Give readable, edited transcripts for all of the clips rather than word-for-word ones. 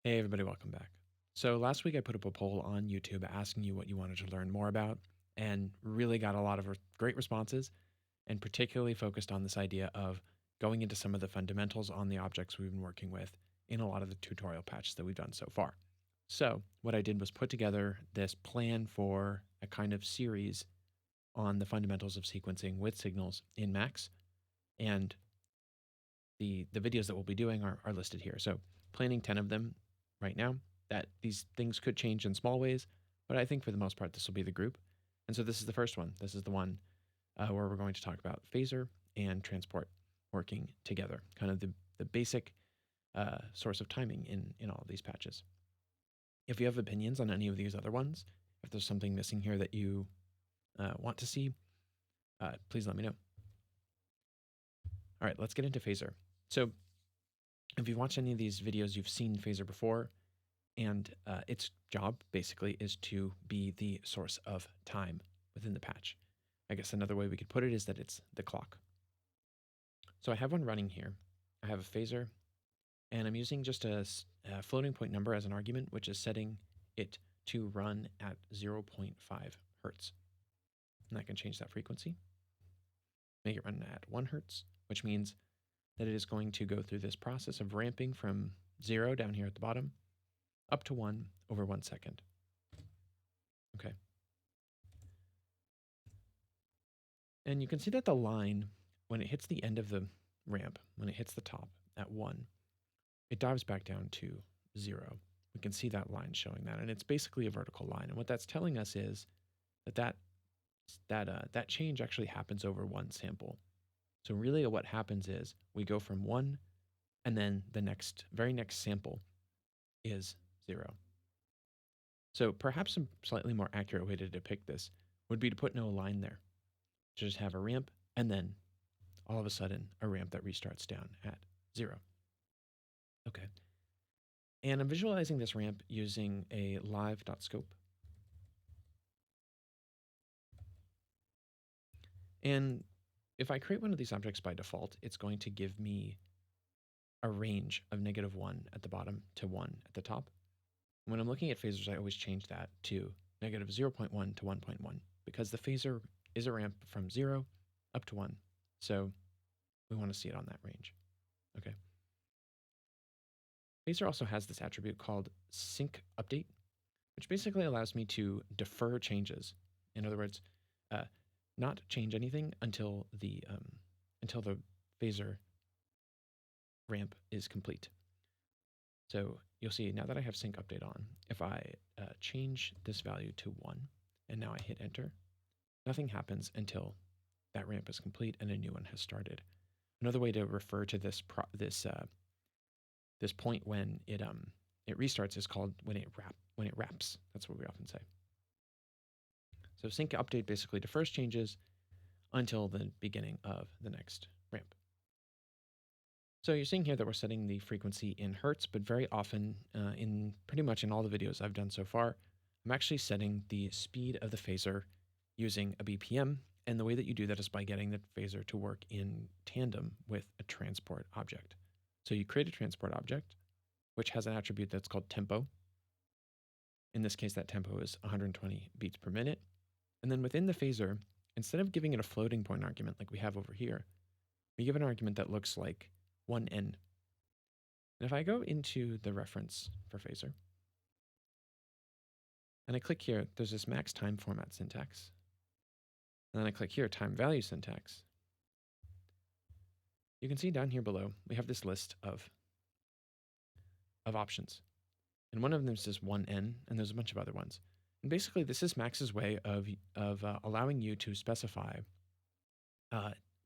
Hey everybody, welcome back. So last week I put up a poll on YouTube asking you what you wanted to learn more about and really got a lot of great responses and particularly focused on this idea of going into some of the fundamentals on the objects we've been working with in a lot of the tutorial patches that we've done so far. So what I did was put together this plan for a kind of series on the fundamentals of sequencing with signals in Max, and the videos that we'll be doing are listed here. So planning 10 of them right now. That these things could change in small ways, but I think for the most part this will be the group. And so this is the first one. This is the one where we're going to talk about phasor and transport working together, kind of the basic source of timing in all of these patches. If you have opinions on any of these other ones, if there's something missing here that you want to see, please let me know. All right, let's get into phasor. So if you've watched any of these videos, you've seen phasor before, and its job basically is to be the source of time within the patch. I guess another way we could put it is that it's the clock. So I have one running here. I have a phasor, and I'm using just a floating point number as an argument, which is setting it to run at 0.5 hertz. And I can change that frequency, make it run at 1 hertz, which means that it is going to go through this process of ramping from 0 down here at the bottom up to 1 over 1 second. Okay. And you can see that the line, when it hits the end of the ramp, when it hits the top at 1, it dives back down to 0. We can see that line showing that, and it's basically a vertical line. And what that's telling us is that that change actually happens over one sample. So really what happens is we go from 1, and then the very next sample is 0. So perhaps a slightly more accurate way to depict this would be to put no line there. To just have a ramp, and then all of a sudden a ramp that restarts down at 0. Okay. And I'm visualizing this ramp using a live.scope. And if I create one of these objects by default, it's going to give me a range of -1 at the bottom to 1 at the top. When I'm looking at phasors, I always change that to -0.1 to 1.1 because the phasor is a ramp from 0 up to 1. So we want to see it on that range. Okay. Phasor also has this attribute called syncupdate, which basically allows me to defer changes. In other words, not change anything until the phasor ramp is complete. So you'll see now that I have syncupdate on, if I change this value to 1, and now I hit enter, nothing happens until that ramp is complete and a new one has started. Another way to refer to this point when it restarts is called when it wraps. That's what we often say. So syncupdate basically defers changes until the beginning of the next ramp. So you're seeing here that we're setting the frequency in hertz, but very often in pretty much in all the videos I've done so far, I'm actually setting the speed of the phasor using a BPM. And the way that you do that is by getting the phasor to work in tandem with a transport object. So you create a transport object, which has an attribute that's called tempo. In this case, that tempo is 120 beats per minute. And then within the phasor, instead of giving it a floating point argument like we have over here, we give an argument that looks like 1n. And if I go into the reference for phasor, and I click here, there's this max time format syntax. And then I click here, time value syntax. You can see down here below, we have this list of options. And one of them says 1n, and there's a bunch of other ones. And basically, this is Max's way of allowing you to specify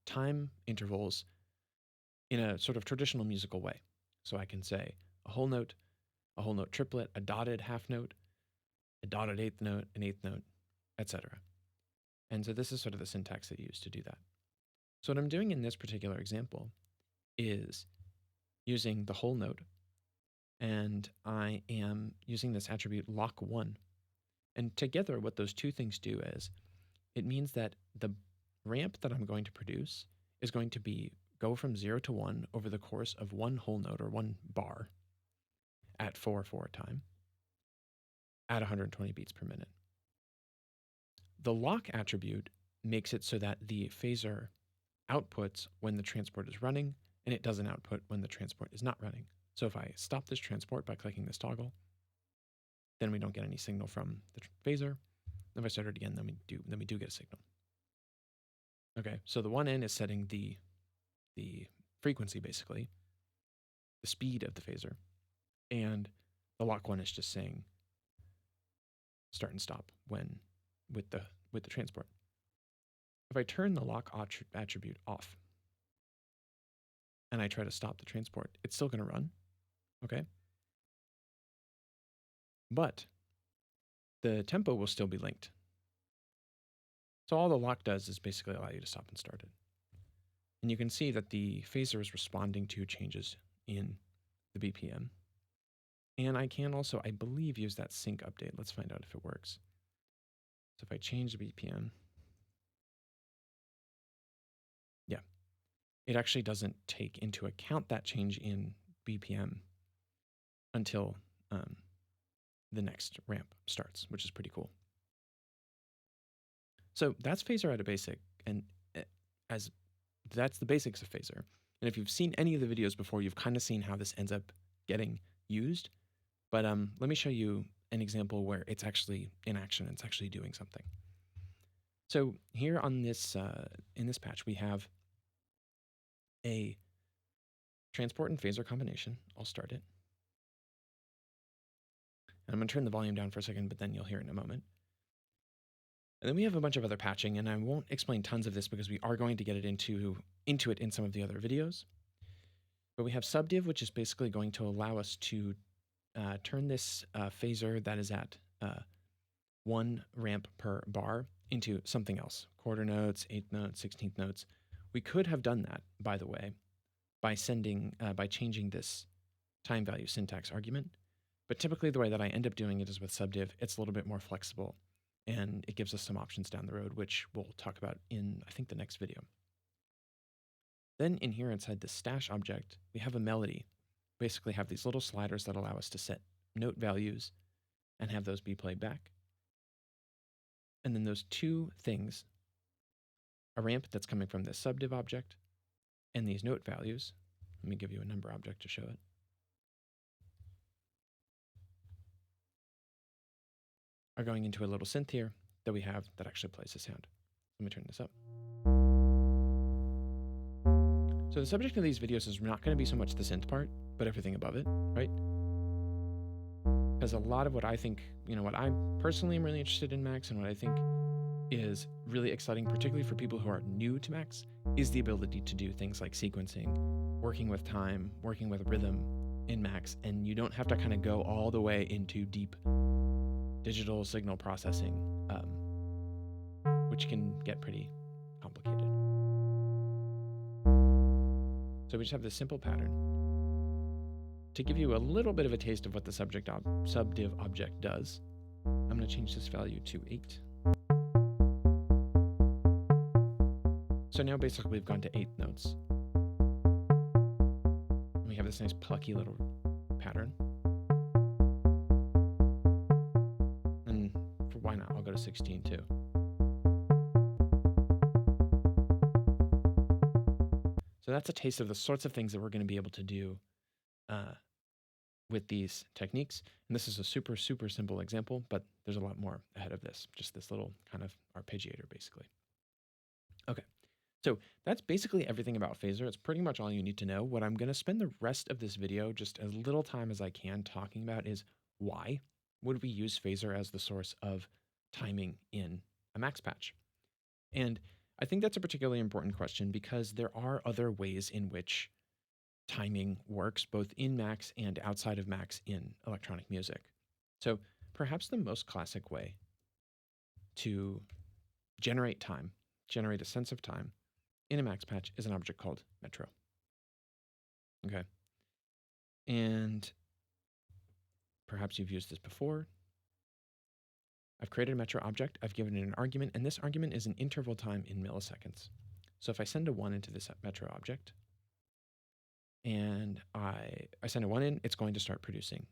time intervals in a sort of traditional musical way. So I can say a whole note triplet, a dotted half note, a dotted eighth note, an eighth note, etc. And so this is sort of the syntax that you use to do that. So what I'm doing in this particular example is using the whole note, and I am using this attribute lock1. And together, what those two things do is it means that the ramp that I'm going to produce is going to go from 0 to 1 over the course of one whole note or one bar at at 4/4 time at 120 beats per minute. The lock attribute makes it so that the phasor outputs when the transport is running, and it doesn't output when the transport is not running. So if I stop this transport by clicking this toggle, then we don't get any signal from the phasor. If I start it again, then we do get a signal. Okay, so the 1N is setting the frequency, basically, the speed of the phasor, and the lock 1 is just saying start and stop when with the transport. If I turn the lock attribute off and I try to stop the transport, it's still going to run, okay? But the tempo will still be linked. So all the lock does is basically allow you to stop and start it. And you can see that the phasor is responding to changes in the BPM. And I can also, I believe, use that sync update. Let's find out if it works. So if I change the BPM, yeah, it actually doesn't take into account that change in BPM until the next ramp starts, which is pretty cool. So that's Phasor at a basic, and as that's the basics of Phasor. And if you've seen any of the videos before, you've kind of seen how this ends up getting used. But let me show you an example where it's actually in action. It's actually doing something. So here on this in this patch, we have a transport and phasor combination. I'll start it. And I'm going to turn the volume down for a second, but then you'll hear it in a moment. And then we have a bunch of other patching, and I won't explain tons of this because we are going to get it into it in some of the other videos. But we have subdiv, which is basically going to allow us to turn this phasor that is at 1 ramp per bar into something else. Quarter notes, 8th notes, 16th notes. We could have done that, by the way, by changing this time value syntax argument. But typically the way that I end up doing it is with subdiv. It's a little bit more flexible, and it gives us some options down the road, which we'll talk about in, I think, the next video. Then in here inside the stash object, we have a melody. Basically have these little sliders that allow us to set note values and have those be played back. And then those two things, a ramp that's coming from this subdiv object and these note values. Let me give you a number object to show it. Are going into a little synth here that we have that actually plays the sound. Let me turn this up. So the subject of these videos is not going to be so much the synth part, but everything above it, right? Because a lot of what I think, what I personally am really interested in Max and what I think is really exciting, particularly for people who are new to Max, is the ability to do things like sequencing, working with time, working with rhythm in Max, and you don't have to kind of go all the way into deep digital signal processing, which can get pretty complicated. So we just have this simple pattern to give you a little bit of a taste of what the subdiv object does. I'm going to change this value to 8. So now basically we've gone to 8 notes. And we have this nice plucky little pattern. And for why not, I'll go to 16 too. So that's a taste of the sorts of things that we're going to be able to do with these techniques. And this is a super, super simple example, but there's a lot more ahead of this. Just this little kind of arpeggiator, basically. Okay, so that's basically everything about Phasor. It's pretty much all you need to know. What I'm going to spend the rest of this video just as little time as I can talking about is why would we use Phasor as the source of timing in a Max patch? And I think that's a particularly important question because there are other ways in which timing works both in Max and outside of Max in electronic music. So perhaps the most classic way to generate time, generate a sense of time in a Max patch is an object called metro. Okay. And perhaps you've used this before. I've created a metro object, I've given it an argument, and this argument is an interval time in milliseconds. So if I send a 1 into this metro object, and I send a 1 in, it's going to start producing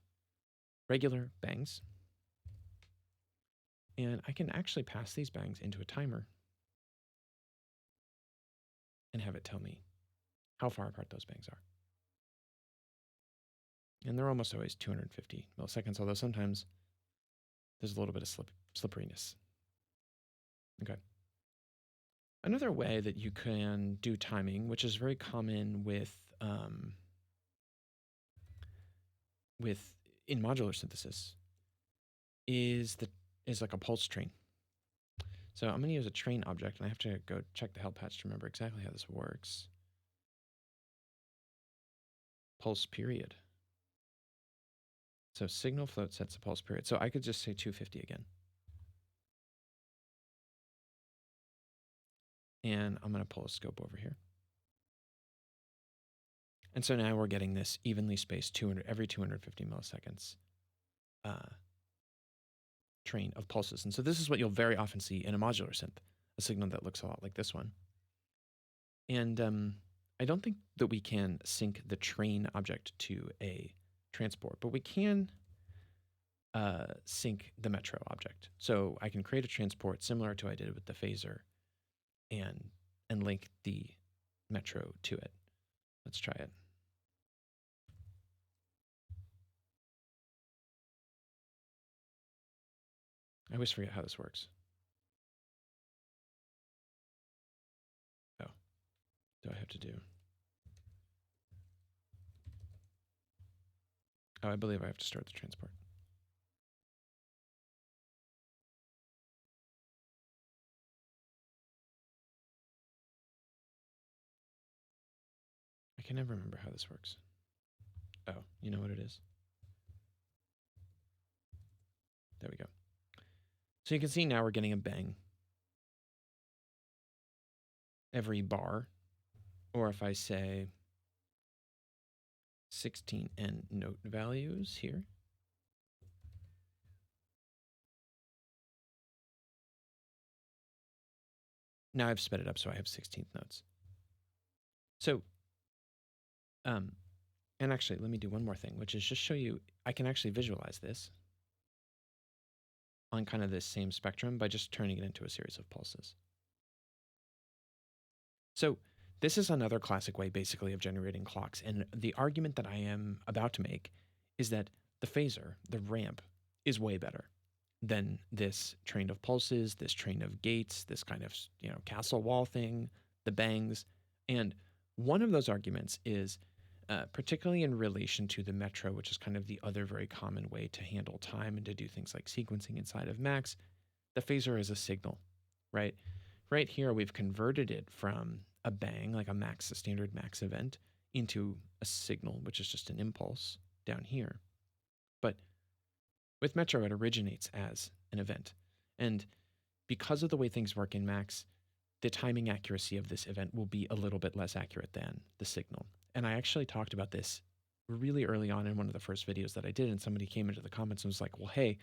regular bangs. And I can actually pass these bangs into a timer and have it tell me how far apart those bangs are. And they're almost always 250 milliseconds, although sometimes there's a little bit of slipperiness. Okay. Another way that you can do timing, which is very common with in modular synthesis, is like a pulse train. So I'm going to use a train object, and I have to go check the help patch to remember exactly how this works. Pulse period. So signal float sets a pulse period. So I could just say 250 again. And I'm going to pull a scope over here. And so now we're getting this evenly spaced every 250 milliseconds train of pulses. And so this is what you'll very often see in a modular synth, a signal that looks a lot like this one. And I don't think that we can sync the train object to a transport, but we can sync the metro object. So I can create a transport similar to what I did with the Phasor and link the metro to it. Let's try it. I always forget how this works. Oh, do I have to do? Oh, I believe I have to start the transport. I can never remember how this works. Oh, you know what it is? There we go. So you can see now we're getting a bang every bar, or if I say 16 and note values here. Now I've sped it up so I have 16th notes. So, and actually, let me do one more thing, which is just show you, I can actually visualize this on kind of this same spectrum by just turning it into a series of pulses. So this is another classic way basically of generating clocks. And the argument that I am about to make is that the Phasor, the ramp, is way better than this train of pulses, this train of gates, this kind of, castle wall thing, the bangs. And one of those arguments is particularly in relation to the metro, which is kind of the other very common way to handle time and to do things like sequencing inside of Max. The Phasor is a signal, right? Right here, we've converted it from a bang, like a standard Max event, into a signal, which is just an impulse down here. But with Metro, it originates as an event. And because of the way things work in Max, the timing accuracy of this event will be a little bit less accurate than the signal. And I actually talked about this really early on in one of the first videos that I did, and somebody came into the comments and was like, well, hey,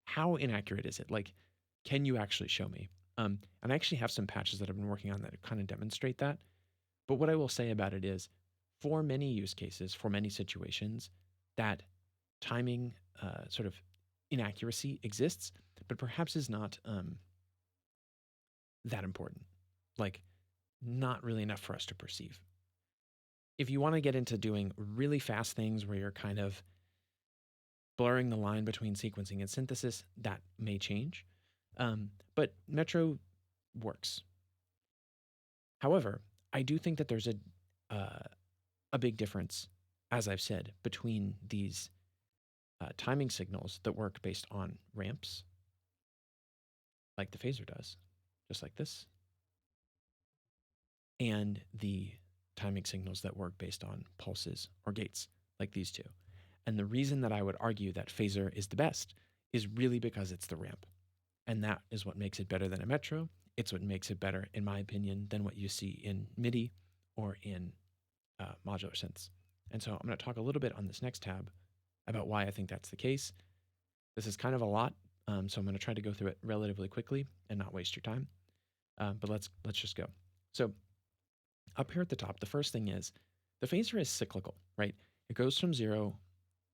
how inaccurate is it? Like, can you actually show me? And I actually have some patches that I've been working on that kind of demonstrate that. But what I will say about it is, for many use cases, for many situations, that timing sort of inaccuracy exists, but perhaps is not that important. Like, not really enough for us to perceive. If you want to get into doing really fast things where you're kind of blurring the line between sequencing and synthesis, that may change. But Metro works. However, I do think that there's a big difference, as I've said, between these timing signals that work based on ramps, like the Phasor does, just like this, and the timing signals that work based on pulses or gates, like these two. And the reason that I would argue that Phasor is the best is really because it's the ramp. And that is what makes it better than a Metro. It's what makes it better, in my opinion, than what you see in MIDI or in modular synths. And so I'm going to talk a little bit on this next tab about why I think that's the case. This is kind of a lot, so I'm going to try to go through it relatively quickly and not waste your time. But let's just go. So up here at the top, the first thing is the Phasor is cyclical, right? It goes from 0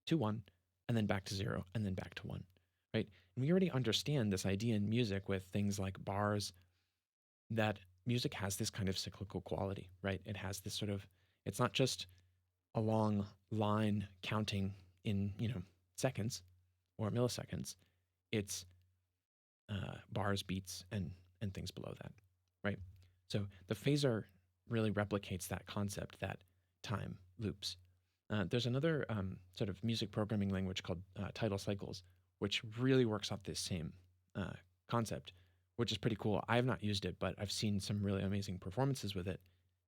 to 1 and then back to 0, and then back to 1, right? And we already understand this idea in music with things like bars, that music has this kind of cyclical quality, right? It has this sort of, it's not just a long line counting in, seconds or milliseconds. It's bars, beats, and things below that, right? So the phasor really replicates that concept that time loops. There's another sort of music programming language called tidal cycles, which really works off this same concept, which is pretty cool. I have not used it, but I've seen some really amazing performances with it.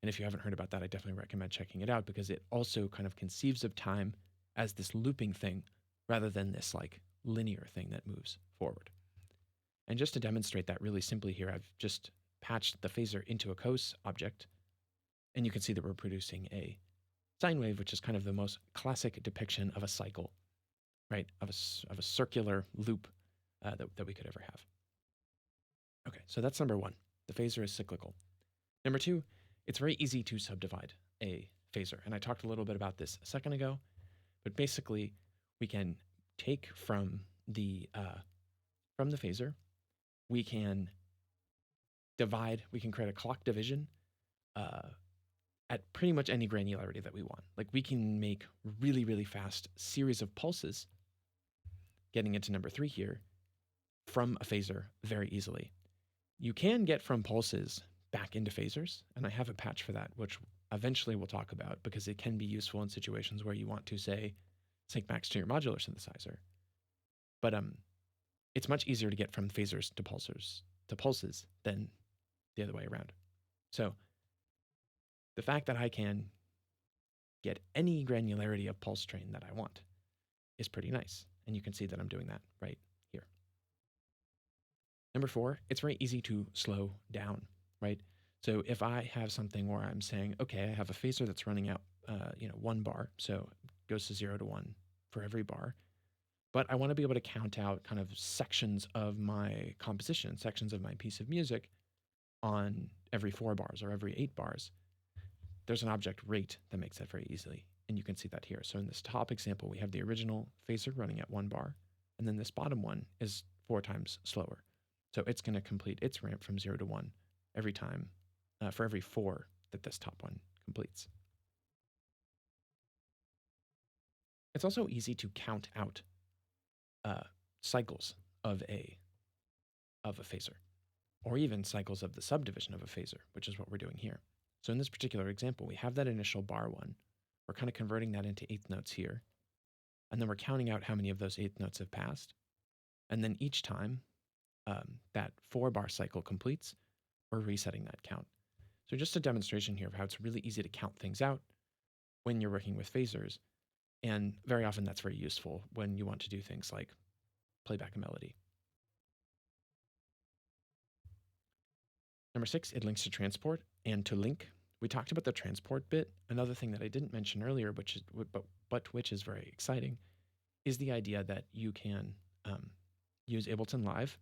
And if you haven't heard about that, I definitely recommend checking it out because it also kind of conceives of time as this looping thing rather than this like linear thing that moves forward. And just to demonstrate that really simply here, I've just patched the phasor into a cos object, and you can see that we're producing a sine wave, which is kind of the most classic depiction of a cycle, right? Of a circular loop that we could ever have. Okay, so that's number one. The phasor is cyclical. Number two, it's very easy to subdivide a phasor. And I talked a little bit about this a second ago, but basically we can take from the phasor, we can divide, we can create a clock division at pretty much any granularity that we want. Like we can make really, really fast series of pulses, getting into number three here, from a phasor very easily. You can get from pulses back into phasors, and I have a patch for that, which eventually we'll talk about because it can be useful in situations where you want to, say, sync max to your modular synthesizer. But it's much easier to get from phasors to pulses than the other way around. So the fact that I can get any granularity of pulse train that I want is pretty nice. And you can see that I'm doing that right here. Number four, it's very easy to slow down, right? So if I have something where I'm saying, okay, I have a phasor that's running out, 1 bar, so it goes to 0 to 1 for every bar, but I want to be able to count out kind of sections of my composition, sections of my piece of music on every 4 bars or every 8 bars. There's an object rate that makes that very easily, and you can see that here. So in this top example, we have the original phasor running at 1 bar, and then this bottom one is 4 times slower. So it's going to complete its ramp from 0 to 1 every time, for every 4 that this top one completes. It's also easy to count out cycles of a phasor, or even cycles of the subdivision of a phasor, which is what we're doing here. So in this particular example, we have that initial bar one. We're kind of converting that into eighth notes here. And then we're counting out how many of those eighth notes have passed. And then each time that 4-bar cycle completes, we're resetting that count. So just a demonstration here of how it's really easy to count things out when you're working with phasors. And very often that's very useful when you want to do things like play back a melody. Number 6, it links to transport and to link. We talked about the transport bit. Another thing that I didn't mention earlier, which is very exciting, is the idea that you can use Ableton Live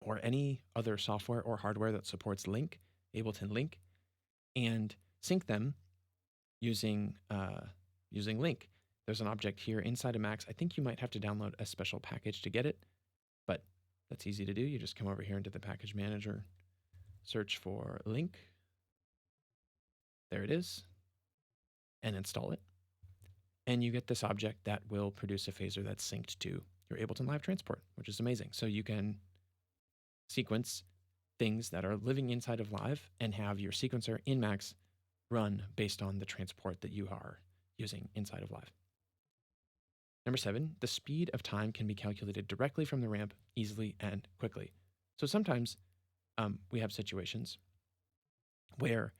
or any other software or hardware that supports Link, Ableton Link, and sync them using Link. There's an object here inside of Max. I think you might have to download a special package to get it, but that's easy to do. You just come over here into the package manager, search for Link. There it is, and install it. And you get this object that will produce a phasor that's synced to your Ableton Live transport, which is amazing. So you can sequence things that are living inside of Live and have your sequencer in Max run based on the transport that you are using inside of Live. Number 7, the speed of time can be calculated directly from the ramp easily and quickly. So sometimes we have situations where,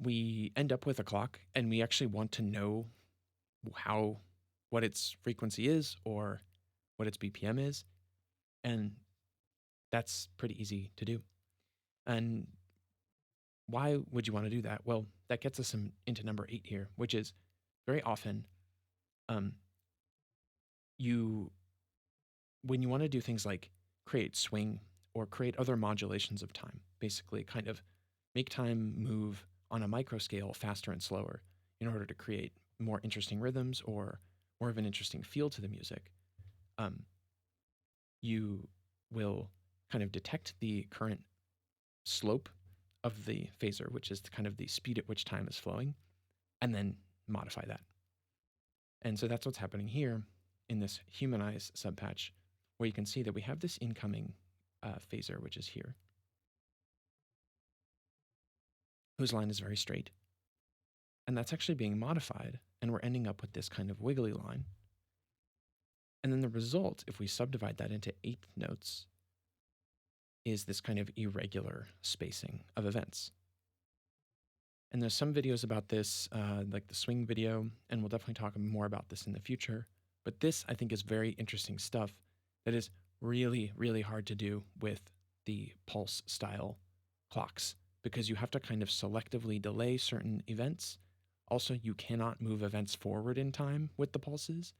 we end up with a clock and we actually want to know what its frequency is or what its BPM is. And that's pretty easy to do. And why would you want to do that? Well, that gets us into number 8 here, which is very often when you want to do things like create swing or create other modulations of time, basically kind of make time move on a micro scale faster and slower in order to create more interesting rhythms or more of an interesting feel to the music, you will kind of detect the current slope of the phasor, which is kind of the speed at which time is flowing, and then modify that. And so that's what's happening here in this humanize subpatch, where you can see that we have this incoming phasor, which is here, whose line is very straight. And that's actually being modified, and we're ending up with this kind of wiggly line. And then the result, if we subdivide that into 8 notes, is this kind of irregular spacing of events. And there's some videos about this, like the swing video, and we'll definitely talk more about this in the future. But this, I think, is very interesting stuff that is really, really hard to do with the pulse style clocks, because you have to kind of selectively delay certain events. Also, you cannot move events forward in time with the pulses.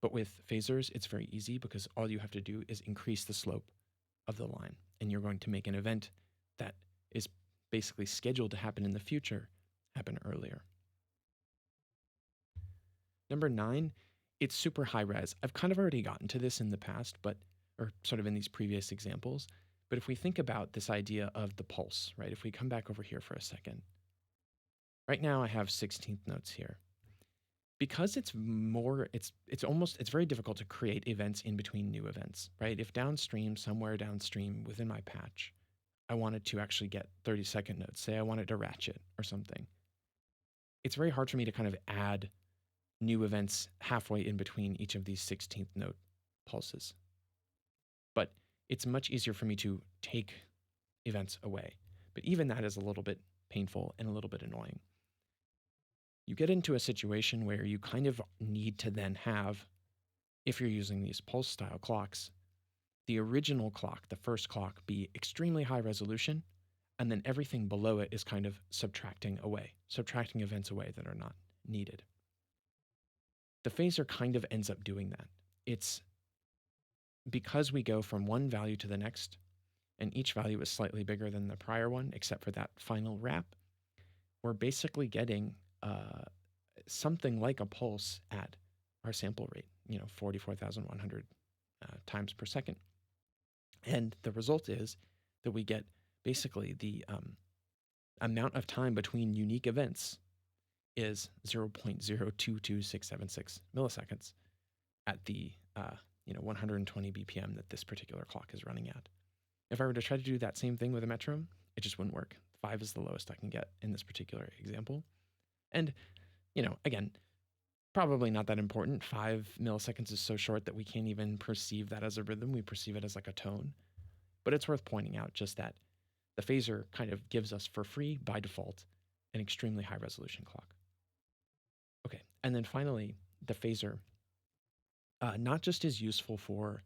But with phasors, it's very easy because all you have to do is increase the slope of the line, and you're going to make an event that is basically scheduled to happen in the future happen earlier. Number 9, it's super high res. I've kind of already gotten to this in the past, or sort of in these previous examples. But if we think about this idea of the pulse, right? If we come back over here for a second, right now I have 16th notes here. Because it's very difficult to create events in between new events, right? If downstream, somewhere downstream within my patch, I wanted to actually get 30-second notes, say I wanted to ratchet or something, it's very hard for me to kind of add new events halfway in between each of these 16th note pulses. But it's much easier for me to take events away. But even that is a little bit painful and a little bit annoying. You get into a situation where you kind of need to then have, if you're using these pulse style clocks, the original clock, the first clock, be extremely high resolution, and then everything below it is kind of subtracting events away that are not needed. The phasor kind of ends up doing that. It's because we go from one value to the next, and each value is slightly bigger than the prior one, except for that final wrap, we're basically getting something like a pulse at our sample rate, 44,100 times per second. And the result is that we get basically the amount of time between unique events is 0.022676 milliseconds at the 120 BPM that this particular clock is running at. If I were to try to do that same thing with a metronome, it just wouldn't work. 5 is the lowest I can get in this particular example. And, again, probably not that important. 5 milliseconds is so short that we can't even perceive that as a rhythm. We perceive it as like a tone. But it's worth pointing out just that the phasor kind of gives us for free, by default, an extremely high resolution clock. Okay, and then finally, the phasor not just is useful for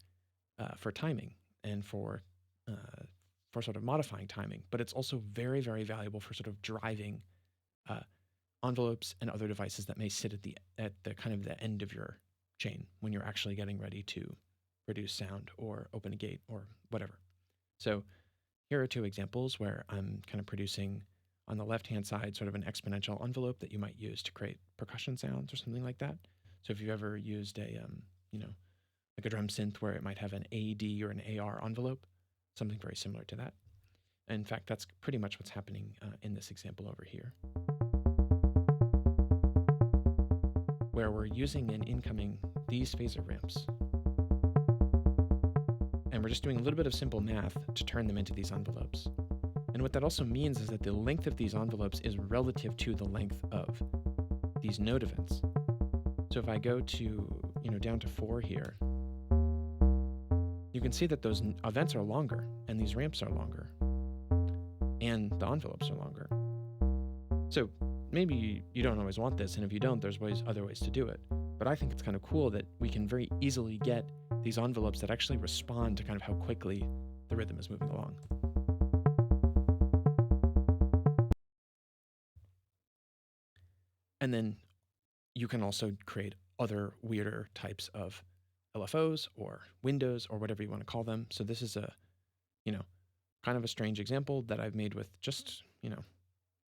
timing and for sort of modifying timing, but it's also very, very valuable for sort of driving envelopes and other devices that may sit at the kind of the end of your chain when you're actually getting ready to produce sound or open a gate or whatever. So here are 2 examples where I'm kind of producing on the left-hand side sort of an exponential envelope that you might use to create percussion sounds or something like that. So if you've ever used a like a drum synth where it might have an AD or an AR envelope, something very similar to that. And in fact, that's pretty much what's happening in this example over here, where we're using these phasor ramps. And we're just doing a little bit of simple math to turn them into these envelopes. And what that also means is that the length of these envelopes is relative to the length of these node events. So if I go to, down to 4 here, you can see that those events are longer, and these ramps are longer, and the envelopes are longer. So maybe you don't always want this, and if you don't, there's other ways to do it. But I think it's kind of cool that we can very easily get these envelopes that actually respond to kind of how quickly the rhythm is moving along. And then you can also create other weirder types of LFOs or windows or whatever you want to call them. So this is a, kind of a strange example that I've made with just,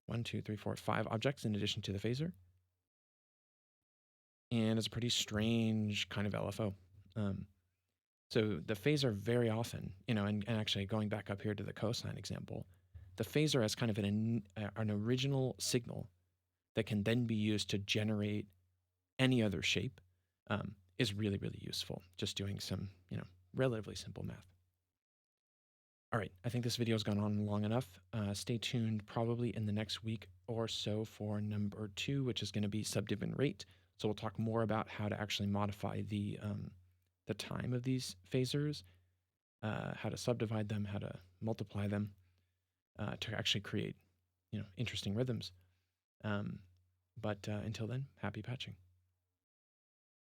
1, 2, 3, 4, 5 objects in addition to the phasor. and it's a pretty strange kind of LFO. Um, so the phasor very often, and actually going back up here to the cosine example, the phasor has kind of an original signal that can then be used to generate any other shape, is really, really useful. Just doing some, relatively simple math. All right, I think this video has gone on long enough. Stay tuned probably in the next week or so for number 2, which is going to be subdiv and rate. So we'll talk more about how to actually modify the time of these phasors, how to subdivide them, how to multiply them to actually create, interesting rhythms. But until then, happy patching.